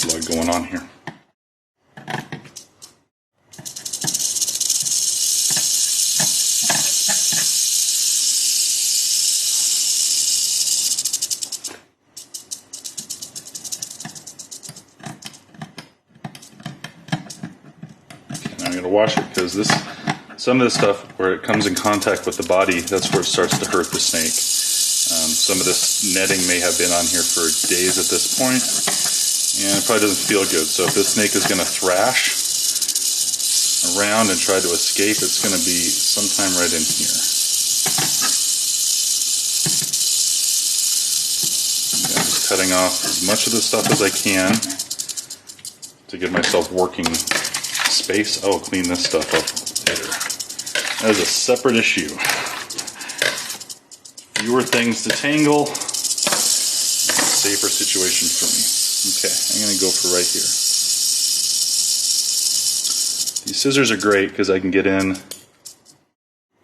There's a lot going on here. I'm going to wash it because some of this stuff where it comes in contact with the body, that's where it starts to hurt the snake. Some of this netting may have been on here for days at this point, and it probably doesn't feel good. So if this snake is going to thrash around and try to escape, it's going to be sometime right in here. Okay, I'm just cutting off as much of this stuff as I can to give myself working space. Oh, clean this stuff up later. That is a separate issue. Fewer things to tangle, safer situation for me. Okay, I'm going to go for right here. These scissors are great because I can get in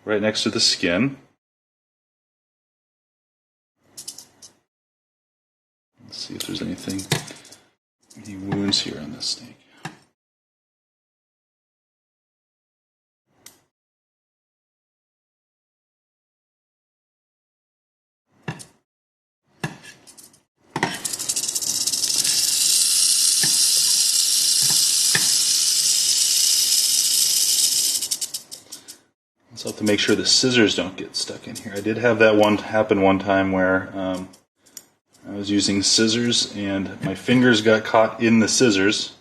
right next to the skin. Let's see if there's any wounds here on this snake. So I have to make sure the scissors don't get stuck in here. I did have that happen one time where I was using scissors and my fingers got caught in the scissors,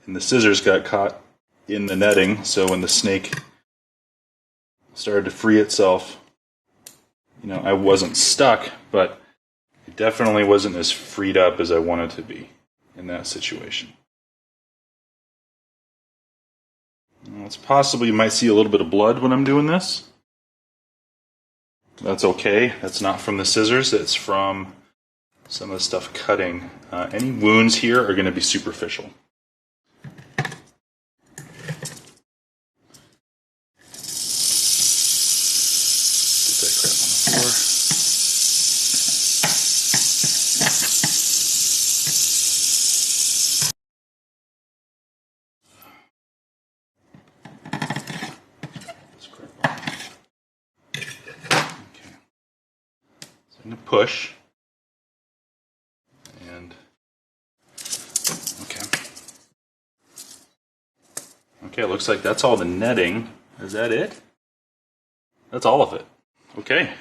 and the scissors got caught in the netting. So when the snake started to free itself, I wasn't stuck, but it definitely wasn't as freed up as I wanted to be in that situation. It's possible you might see a little bit of blood when I'm doing this. That's okay. That's not from the scissors. It's from some of the stuff cutting. Any wounds here are going to be superficial. Put that crap on the floor. Push, and okay, it looks like that's all the netting. Is that it? That's all of it. Okay,